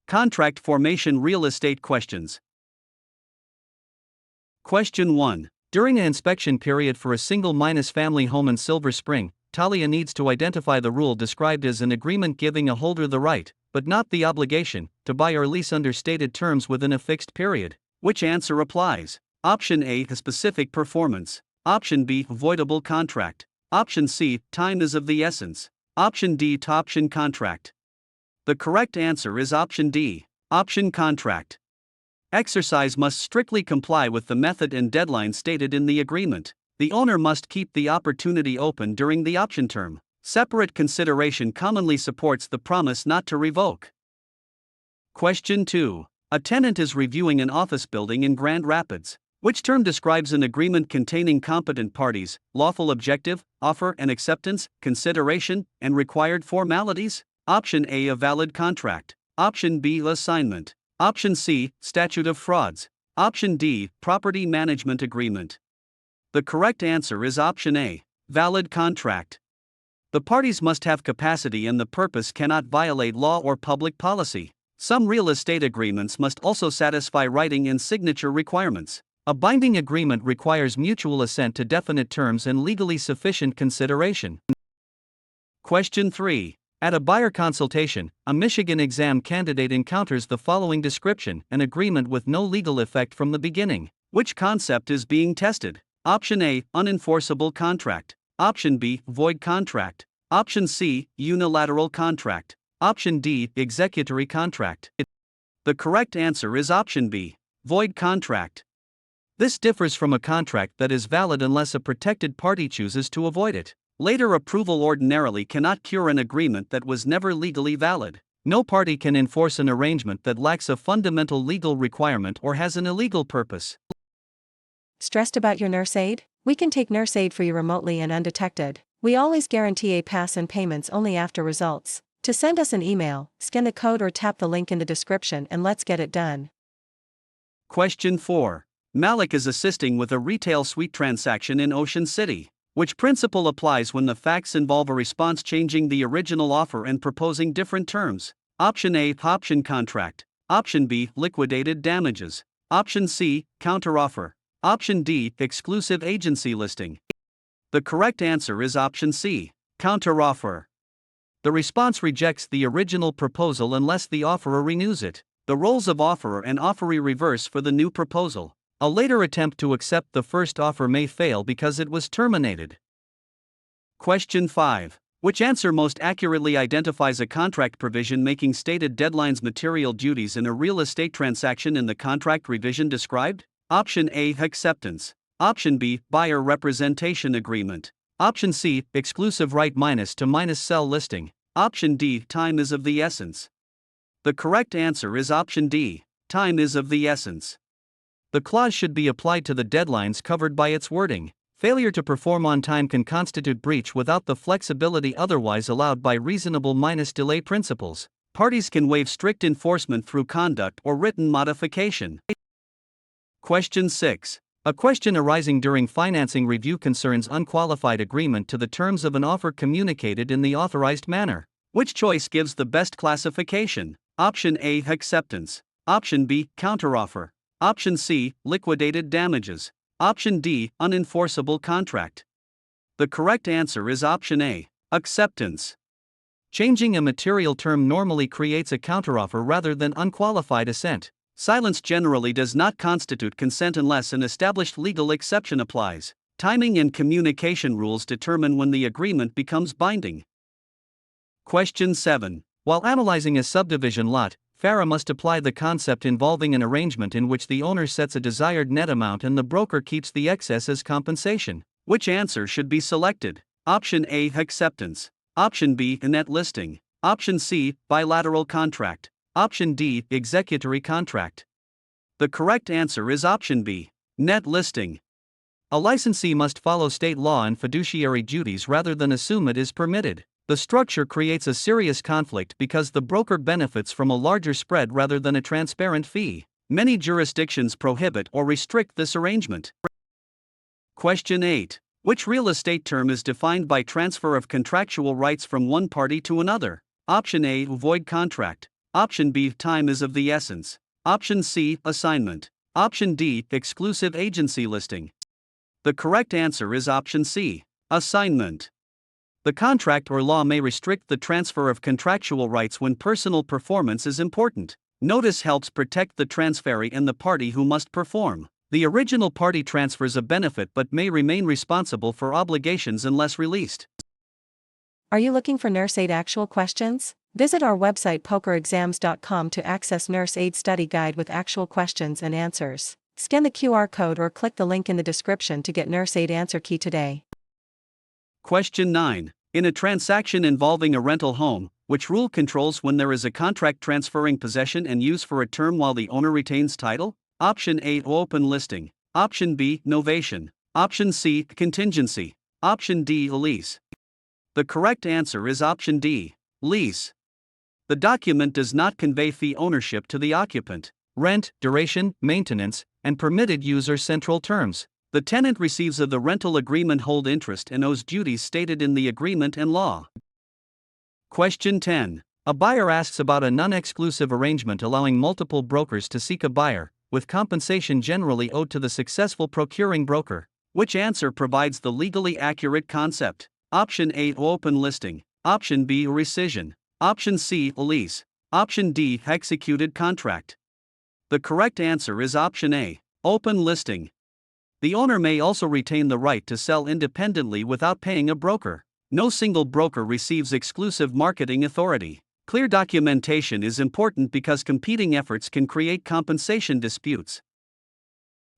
Contract formation real estate questions. Question 1. During an inspection period for a single-family home in Silver Spring, Talia needs to identify the rule described as an agreement giving a holder the right, but not the obligation, to buy or lease under stated terms within a fixed period. Which answer applies? Option A, a specific performance. Option B, voidable contract. Option C, time is of the essence. Option D, option contract. The correct answer is option D, option contract. Exercise must strictly comply with the method and deadline stated in the agreement. The owner must keep the opportunity open during the option term. Separate consideration commonly supports the promise not to revoke. Question 2. A tenant is reviewing an office building in Grand Rapids. Which term describes an agreement containing competent parties, lawful objective, offer and acceptance, consideration, and required formalities? Option A, a valid contract. Option B, assignment. Option C, statute of frauds. Option D, property management agreement. The correct answer is option A, valid contract. The parties must have capacity and the purpose cannot violate law or public policy. Some real estate agreements must also satisfy writing and signature requirements. A binding agreement requires mutual assent to definite terms and legally sufficient consideration. Question 3. At a buyer consultation, a Michigan exam candidate encounters the following description: an agreement with no legal effect from the beginning. Which concept is being tested? Option A, unenforceable contract. Option B, void contract. Option C, unilateral contract. Option D, executory contract. The correct answer is option B, void contract. This differs from a contract that is valid unless a protected party chooses to avoid it. Later approval ordinarily cannot cure an agreement that was never legally valid. No party can enforce an arrangement that lacks a fundamental legal requirement or has an illegal purpose. Stressed about your nurse aid? We can take nurse aid for you remotely and undetected. We always guarantee a pass and payments only after results. To send us an email, scan the code or tap the link in the description and let's get it done. Question 4. Malik is assisting with a retail suite transaction in Ocean City. Which principle applies when the facts involve a response changing the original offer and proposing different terms? Option A, option contract. Option B, liquidated damages. Option C, counteroffer. Option D, exclusive agency listing. The correct answer is option C, counteroffer. The response rejects the original proposal unless the offeror renews it. The roles of offeror and offeree reverse for the new proposal. A later attempt to accept the first offer may fail because it was terminated. Question 5. Which answer most accurately identifies a contract provision making stated deadlines material duties in a real estate transaction in the contract revision described? Option A, acceptance. Option B, buyer representation agreement. Option C, exclusive right to sell listing. Option D, time is of the essence. The correct answer is option D, time is of the essence. The clause should be applied to the deadlines covered by its wording. Failure to perform on time can constitute breach without the flexibility otherwise allowed by reasonable-delay principles. Parties can waive strict enforcement through conduct or written modification. Question 6. A question arising during financing review concerns unqualified agreement to the terms of an offer communicated in the authorized manner. Which choice gives the best classification? Option A, acceptance. Option B, counteroffer. Option C, liquidated damages. Option D, unenforceable contract. The correct answer is option A, acceptance. Changing a material term normally creates a counteroffer rather than unqualified assent. Silence generally does not constitute consent unless an established legal exception applies. Timing and communication rules determine when the agreement becomes binding. Question 7. While analyzing a subdivision lot, FARA must apply the concept involving an arrangement in which the owner sets a desired net amount and the broker keeps the excess as compensation. Which answer should be selected? Option A, acceptance. Option B, a net listing. Option C, bilateral contract. Option D, executory contract. The correct answer is option B, net listing. A licensee must follow state law and fiduciary duties rather than assume it is permitted. The structure creates a serious conflict because the broker benefits from a larger spread rather than a transparent fee. Many jurisdictions prohibit or restrict this arrangement. Question 8. Which real estate term is defined by transfer of contractual rights from one party to another? Option A, void contract. Option B, time is of the essence. Option C, assignment. Option D, exclusive agency listing. The correct answer is option C, assignment. The contract or law may restrict the transfer of contractual rights when personal performance is important. Notice helps protect the transferee and the party who must perform. The original party transfers a benefit but may remain responsible for obligations unless released. Are you looking for nurse aid actual questions? Visit our website pokerexams.com to access Nurse Aid Study Guide with actual questions and answers. Scan the QR code or click the link in the description to get Nurse Aid Answer Key today. Question 9. In a transaction involving a rental home, which rule controls when there is a contract transferring possession and use for a term while the owner retains title? Option A, open listing. Option B, novation. Option C, contingency. Option D, lease. The correct answer is option D, lease. The document does not convey fee ownership to the occupant. Rent, duration, maintenance, and permitted use are central terms. The tenant receives of the rental agreement hold interest and owes duties stated in the agreement and law. Question 10. A buyer asks about a non-exclusive arrangement allowing multiple brokers to seek a buyer, with compensation generally owed to the successful procuring broker. Which answer provides the legally accurate concept? Option A, open listing. Option B, rescission. Option C, lease. Option D, executed contract. The correct answer is option A, open listing. The owner may also retain the right to sell independently without paying a broker. No single broker receives exclusive marketing authority. Clear documentation is important because competing efforts can create compensation disputes.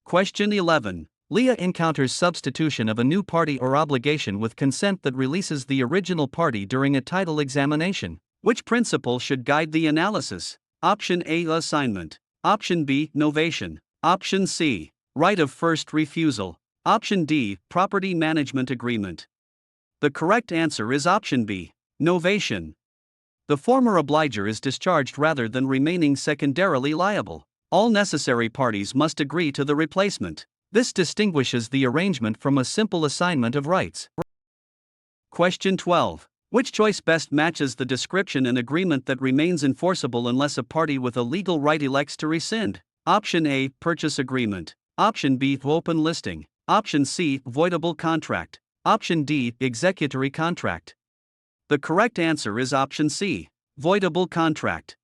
Question 11. Leah encounters substitution of a new party or obligation with consent that releases the original party during a title examination. Which principle should guide the analysis? Option A, assignment. Option B, novation. Option C, right of first refusal. Option D, property management agreement. The correct answer is option B, novation. The former obliger is discharged rather than remaining secondarily liable. All necessary parties must agree to the replacement. This distinguishes the arrangement from a simple assignment of rights. Question 12. Which choice best matches the description and agreement that remains enforceable unless a party with a legal right elects to rescind? Option A, purchase agreement. Option B, open listing. Option C, voidable contract. Option D, executory contract. The correct answer is option C, voidable contract.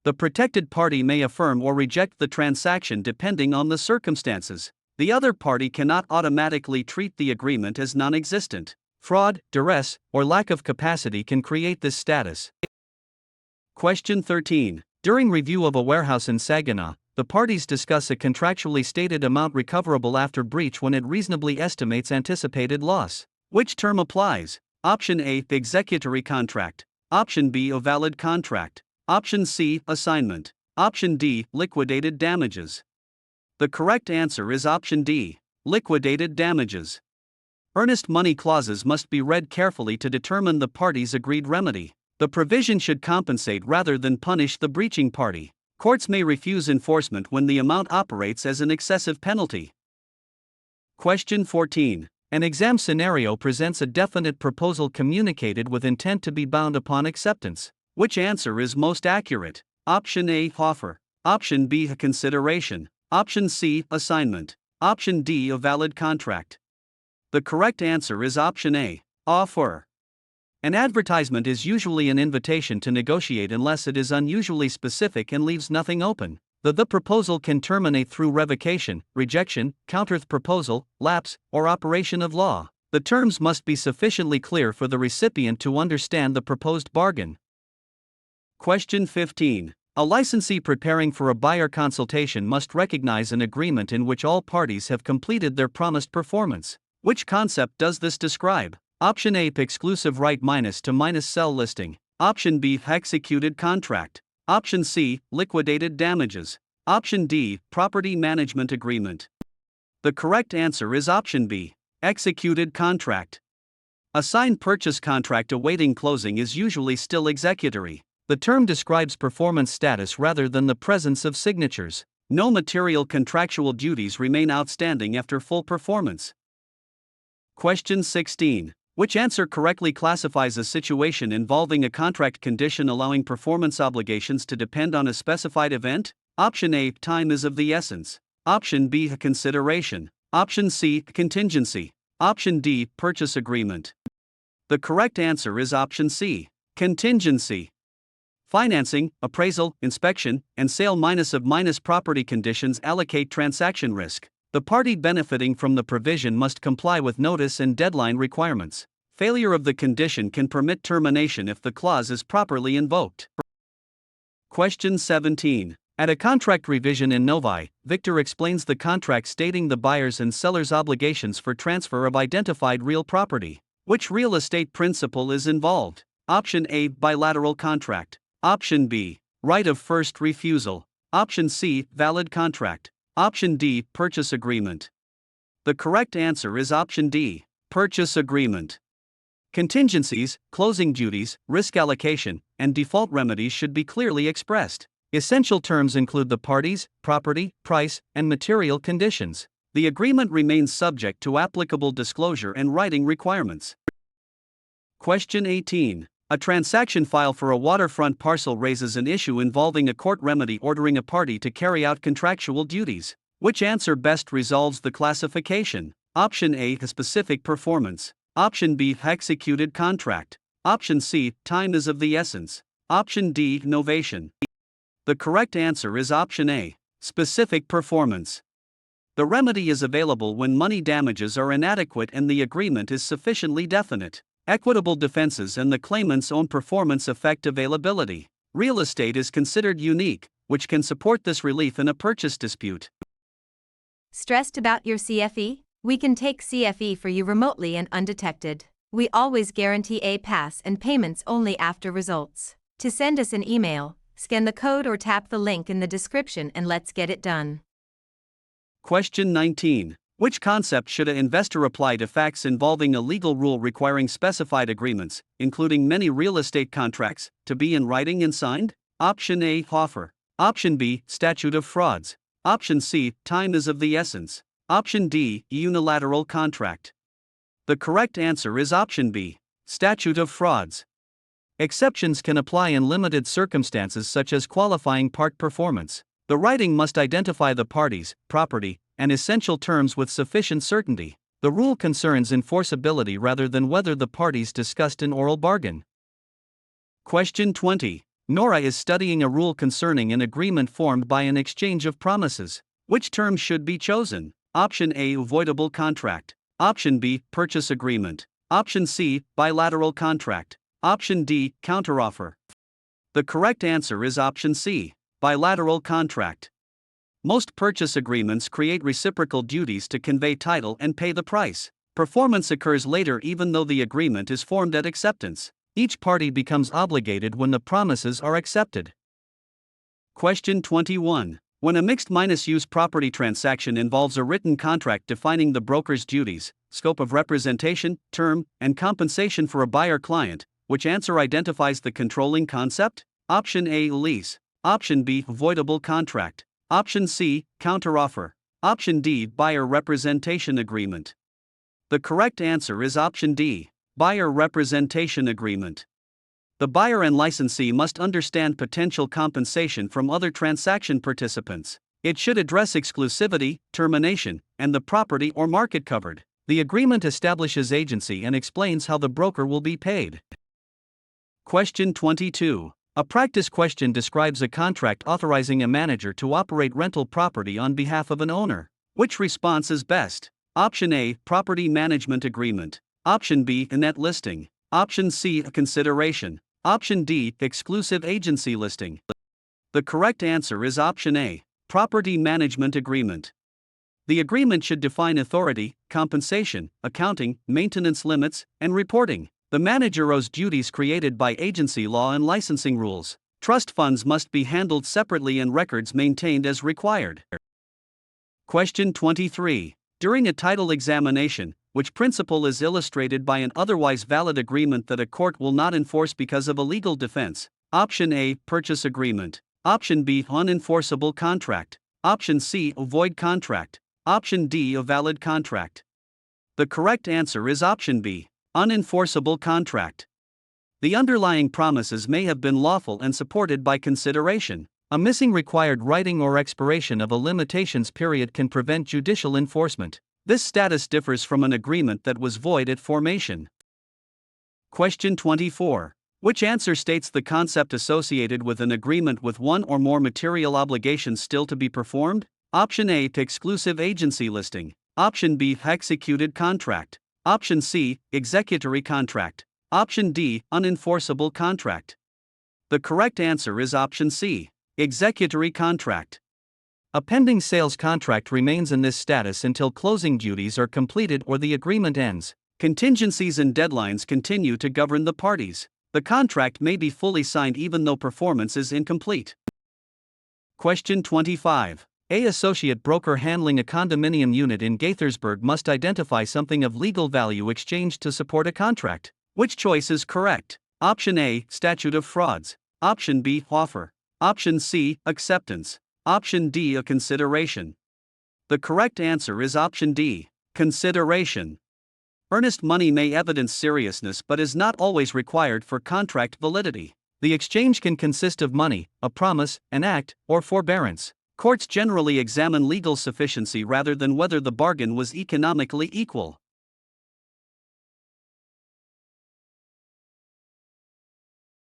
The protected party may affirm or reject the transaction depending on the circumstances. The other party cannot automatically treat the agreement as non-existent. Fraud, duress, or lack of capacity can create this status. Question 13. During review of a warehouse in Saginaw, the parties discuss a contractually stated amount recoverable after breach when it reasonably estimates anticipated loss. Which term applies? Option A, executory contract. Option B, a valid contract. Option C, assignment. Option D, liquidated damages. The correct answer is option D, liquidated damages. Earnest money clauses must be read carefully to determine the party's agreed remedy. The provision should compensate rather than punish the breaching party. Courts may refuse enforcement when the amount operates as an excessive penalty. Question 14. An exam scenario presents a definite proposal communicated with intent to be bound upon acceptance. Which answer is most accurate? Option A, offer. Option B, a consideration. Option C, assignment. Option D, a valid contract. The correct answer is option A, offer. An advertisement is usually an invitation to negotiate unless it is unusually specific and leaves nothing open. The proposal can terminate through revocation, rejection, counter-proposal, lapse, or operation of law. The terms must be sufficiently clear for the recipient to understand the proposed bargain. Question 15. A licensee preparing for a buyer consultation must recognize an agreement in which all parties have completed their promised performance. Which concept does this describe? Option A, exclusive right to sell listing. Option B, executed contract. Option C, liquidated damages. Option D, property management agreement. The correct answer is option B, executed contract. A signed purchase contract awaiting closing is usually still executory. The term describes performance status rather than the presence of signatures. No material contractual duties remain outstanding after full performance. Question 16. Which answer correctly classifies a situation involving a contract condition allowing performance obligations to depend on a specified event? Option A, time is of the essence. Option B, consideration. Option C, contingency. Option D, purchase agreement. The correct answer is option C, contingency. Financing, appraisal, inspection, and sale minus property conditions allocate transaction risk. The party benefiting from the provision must comply with notice and deadline requirements. Failure of the condition can permit termination if the clause is properly invoked. Question 17. At a contract revision in Novi, Victor explains the contract stating the buyer's and seller's obligations for transfer of identified real property. Which real estate principle is involved? Option A, bilateral contract. Option B, right of first refusal. Option C, valid contract. Option D, purchase agreement. The correct answer is option D, purchase agreement. Contingencies, closing duties, risk allocation, and default remedies should be clearly expressed. Essential terms include the parties, property, price, and material conditions. The agreement remains subject to applicable disclosure and writing requirements. Question 18. A transaction file for a waterfront parcel raises an issue involving a court remedy ordering a party to carry out contractual duties. Which answer best resolves the classification? Option A, a specific performance. Option B, executed contract. Option C, time is of the essence. Option D, novation. The correct answer is option A, specific performance. The remedy is available when money damages are inadequate and the agreement is sufficiently definite. Equitable defenses and the claimant's own performance affect availability. Real estate is considered unique, which can support this relief in a purchase dispute. Stressed about your CFE? We can take CFE for you remotely and undetected. We always guarantee a pass and payments only after results. To send us an email, scan the code or tap the link in the description and let's get it done. Question 19. Which concept should an investor apply to facts involving a legal rule requiring specified agreements, including many real estate contracts, to be in writing and signed? Option A, offer. Option B, statute of frauds. Option C, time is of the essence. Option D, unilateral contract. The correct answer is option B, statute of frauds. Exceptions can apply in limited circumstances such as qualifying part performance. The writing must identify the parties, property, and essential terms with sufficient certainty. The rule concerns enforceability rather than whether the parties discussed an oral bargain. Question 20. Nora is studying a rule concerning an agreement formed by an exchange of promises. Which term should be chosen? Option A, avoidable contract. Option B, purchase agreement. Option C, bilateral contract. Option D, counteroffer. The correct answer is option C, bilateral contract. Most purchase agreements create reciprocal duties to convey title and pay the price. Performance occurs later even though the agreement is formed at acceptance. Each party becomes obligated when the promises are accepted. Question 21. When a mixed-use property transaction involves a written contract defining the broker's duties, scope of representation, term, and compensation for a buyer-client, which answer identifies the controlling concept? Option A, lease. Option B, avoidable contract. Option C, counteroffer. Option D, buyer representation agreement. The correct answer is option D, buyer representation agreement. The buyer and licensee must understand potential compensation from other transaction participants. It should address exclusivity, termination, and the property or market covered. The agreement establishes agency and explains how the broker will be paid. Question 22. A practice question describes a contract authorizing a manager to operate rental property on behalf of an owner. Which response is best? Option A, property management agreement. Option B, a net listing. Option C, a consideration. Option D, exclusive agency listing. The correct answer is option A, property management agreement. The agreement should define authority, compensation, accounting, maintenance limits, and reporting. The manager owes duties created by agency law and licensing rules. Trust funds must be handled separately and records maintained as required. Question 23. During a title examination, which principle is illustrated by an otherwise valid agreement that a court will not enforce because of a legal defense? Option A, purchase agreement. Option B, unenforceable contract. Option C, a void contract. Option D, a valid contract. The correct answer is option B, Unenforceable contract. The underlying promises may have been lawful and supported by consideration. A missing required writing or expiration of a limitations period can prevent judicial enforcement. This status differs from an agreement that was void at formation. Question 24. Which answer states the concept associated with an agreement with one or more material obligations still to be performed? Option A, exclusive agency listing. Option B, executed contract. Option C, executory contract. Option D, unenforceable contract. The correct answer is option C, executory contract. A pending sales contract remains in this status until closing duties are completed or the agreement ends. Contingencies and deadlines continue to govern the parties. The contract may be fully signed even though performance is incomplete. Question 25. A associate broker handling a condominium unit in Gaithersburg must identify something of legal value exchanged to support a contract. Which choice is correct? Option A, statute of frauds. Option B, offer. Option C, acceptance. Option D, a consideration. The correct answer is option D, consideration. Earnest money may evidence seriousness but is not always required for contract validity. The exchange can consist of money, a promise, an act, or forbearance. Courts generally examine legal sufficiency rather than whether the bargain was economically equal.